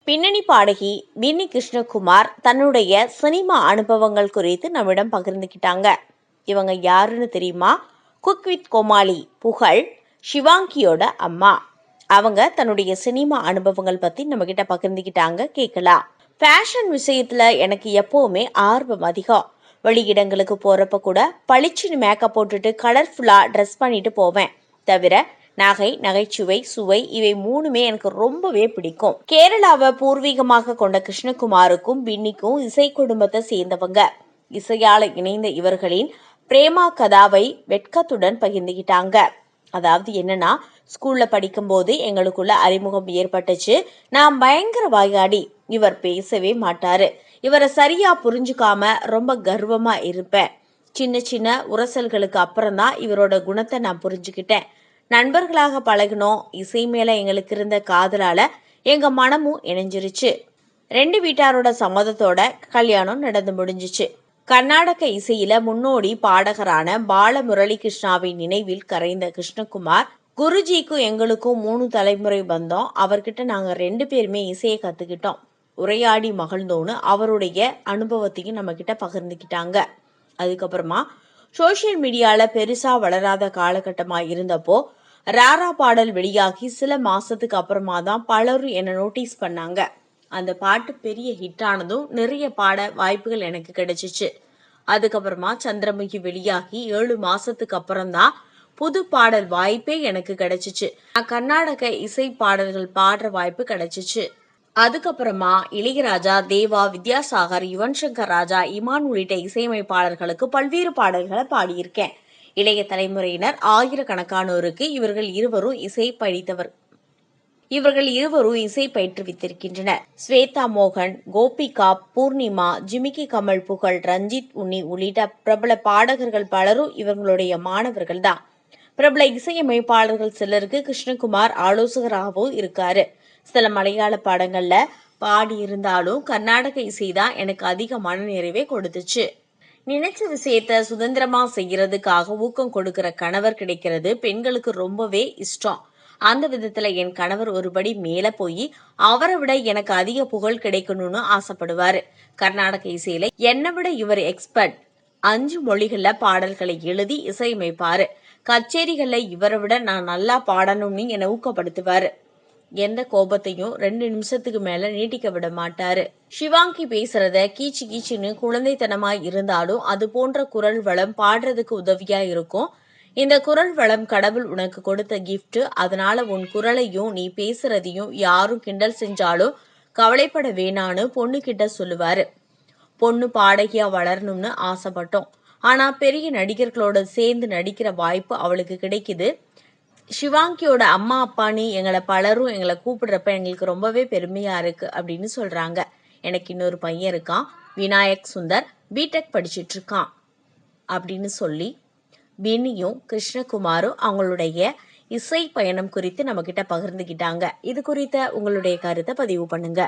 பின்னணி பாடகி பின்னி கிருஷ்ணகுமார் தன்னுடைய சினிமா அனுபவங்கள் குறித்து நம்மிடம் பகிர்ந்துக்கிட்டாங்க. இவங்க யாருன்னு தெரியுமா? குக் வித் கோமாளி புகழ் ஷிவாங்கியோட அம்மா. அவங்க தன்னுடைய சினிமா அனுபவங்கள் பத்தி நம்ம கிட்ட பகிர்ந்துக்கிட்டாங்க. கேட்கலாம். ஃபேஷன் விஷயத்துல எனக்கு எப்பவுமே ஆர்வம் அதிகம். வெளியிடங்களுக்கு போறப்ப கூட பளிச்சுன்னு மேக்கப் போட்டுட்டு கலர்ஃபுல்லா ட்ரெஸ் பண்ணிட்டு போவேன். தவிர நகை, நகைச்சுவை, சுவை இவை மூணுமே எனக்கு ரொம்பவே பிடிக்கும். கேரளாவை பூர்வீகமாக கொண்ட கிருஷ்ணகுமாருக்கும் பின்னிக்கும் இசை குடும்பத்தை சேர்ந்தவங்க. இசையால இணைந்த இவர்களின் பிரேமா கதாவை வெட்கத்துடன் பகிர்ந்துகிட்டாங்க. அதாவது என்னன்னா, ஸ்கூல்ல படிக்கும்போது எங்களுக்குள்ள அறிமுகம் ஏற்பட்டுச்சு. நான் பயங்கர வாயாடி. இவர் பேசவே மாட்டாரு. இவரை சரியா புரிஞ்சுக்காம ரொம்ப கர்வமா இருப்பேன். சின்ன சின்ன உரசல்களுக்கு அப்புறம்தான் இவரோட குணத்தை நான் புரிஞ்சுக்கிட்டேன். நண்பர்களாக பழகினோம். இசை மேல எங்களுக்கு இருந்த காதலால எங்க மனமும் இணைஞ்சிருச்சு. 2 வீட்டாரோட சம்மதத்தோட கல்யாணம் நடந்து முடிஞ்சிச்சு. கர்நாடக இசையில முன்னோடி பாடகரான பால முரளி கிருஷ்ணாவின் நினைவில் கரைந்த கிருஷ்ணகுமார், குருஜிக்கும் எங்களுக்கும் 3 தலைமுறை பந்தம். அவர்கிட்ட நாங்க 2 பேருமே இசையை கத்துக்கிட்டோம். உரையாடி மகிழ்ந்தோன்னு அவருடைய அனுபவத்தையும் நம்ம கிட்ட பகிர்ந்துக்கிட்டாங்க. அதுக்கப்புறமா சோசியல் மீடியால பெருசா வளராத காலகட்டமா இருந்தப்போ ராரா பாடல் வெளியாகி சில மாசத்துக்கு அப்புறமா தான் பலரும் என்னை நோட்டீஸ் பண்ணாங்க. அந்த பாட்டு பெரிய ஹிட் ஆனதும் நிறைய பாட வாய்ப்புகள் எனக்கு கிடைச்சிச்சு. அதுக்கப்புறமா சந்திரமுகி வெளியாகி 7 மாசத்துக்கு அப்புறம்தான் புது பாடல் வாய்ப்பே எனக்கு கிடைச்சிச்சு. கர்நாடக இசை பாடல்கள் பாடுற வாய்ப்பு கிடைச்சிச்சு. அதுக்கப்புறமா இளையராஜா, தேவா, வித்யாசாகர், யுவன் சங்கர் ராஜா, இமான் உள்ளிட்ட இசையமைப்பாளர்களுக்கு பல்வேறு பாடல்களை பாடியிருக்கேன். இளைய தலைமுறையினர் ஆயிரக்கணக்கானோருக்கு இவர்கள் இருவரும் இசை பயிற்றுவித்திருக்கின்றனர். ஸ்வேதா மோகன், கோபிகா, பூர்ணிமா, ஜிமிக்கி கமல், புகழ், ரஞ்சித் உன்னி உள்ளிட்ட பிரபல பாடகர்கள் பலரும் இவர்களுடைய மாணவர்கள் தான். பிரபல இசையமைப்பாளர்கள் சிலருக்கு கிருஷ்ணகுமார் ஆலோசகராகவும் இருக்காரு. சில மலையாள படங்கள்ல பாடியிருந்தாலும் கர்நாடக இசைதான் எனக்கு அதிக மனநிறைவை கொடுத்துச்சு. நினைச்ச விஷயத்த சுதந்திரமா செய்யறதுக்காக ஊக்கம் கொடுக்கிற கணவர் கிடைக்கிறது பெண்களுக்கு ரொம்பவே இஷ்டம். அந்த விதத்துல என் கணவர் ஒருபடி மேல போய் அவரை விட எனக்கு அதிக புகழ் கிடைக்கணும்னு ஆசைப்படுவாரு. கர்நாடக இசையில என்னை விட இவர் எக்ஸ்பர்ட். 5 மொழிகள்ல பாடல்களை எழுதி இசையமைப்பாரு. கச்சேரிகள்ல இவரை விட நான் நல்லா பாடணும்னு என்னை ஊக்கப்படுத்துவாரு. எந்த கோபத்தையும் 2 நிமிஷத்துக்கு மேல நீட்டிக்க விட மாட்டாரு. ஷிவாங்கி பேசுறத கீச்சு கீச்சுன்னு குழந்தைத்தனமா இருந்தாலும் அது போன்ற குரல் வளம் பாடுறதுக்கு உதவியா இருக்கும். இந்த குரல் வளம் கடவுள் உனக்கு கொடுத்த கிஃப்ட். அதனால உன் குரலையும் நீ பேசுறதையும் யாரும் கிண்டல் செஞ்சாலும் கவலைப்பட வேணான்னு பொண்ணு கிட்ட சொல்லுவாரு. பொண்ணு பாடகியா வளரணும்னு ஆசைப்பட்டோம். ஆனா பெரிய நடிகர்களோட சேர்ந்து நடிக்கிற வாய்ப்பு அவளுக்கு கிடைக்குது. ஷிவாங்கியோட அம்மா அப்பான்னு பலரும் எங்களை கூப்பிடுறப்ப எங்களுக்கு ரொம்பவே பெருமையா இருக்கு அப்படின்னு சொல்றாங்க. எனக்கு இன்னொரு பையன் இருக்கான், விநாயக் சுந்தர், பிடெக் படிச்சுட்டு இருக்கான் அப்படின்னு சொல்லி பின்னியும் கிருஷ்ணகுமாரும் அவங்களுடைய இசை பயணம் குறித்து நம்ம கிட்ட பகிர்ந்துக்கிட்டாங்க. இது குறித்த உங்களுடைய கருத்தை பதிவு பண்ணுங்க.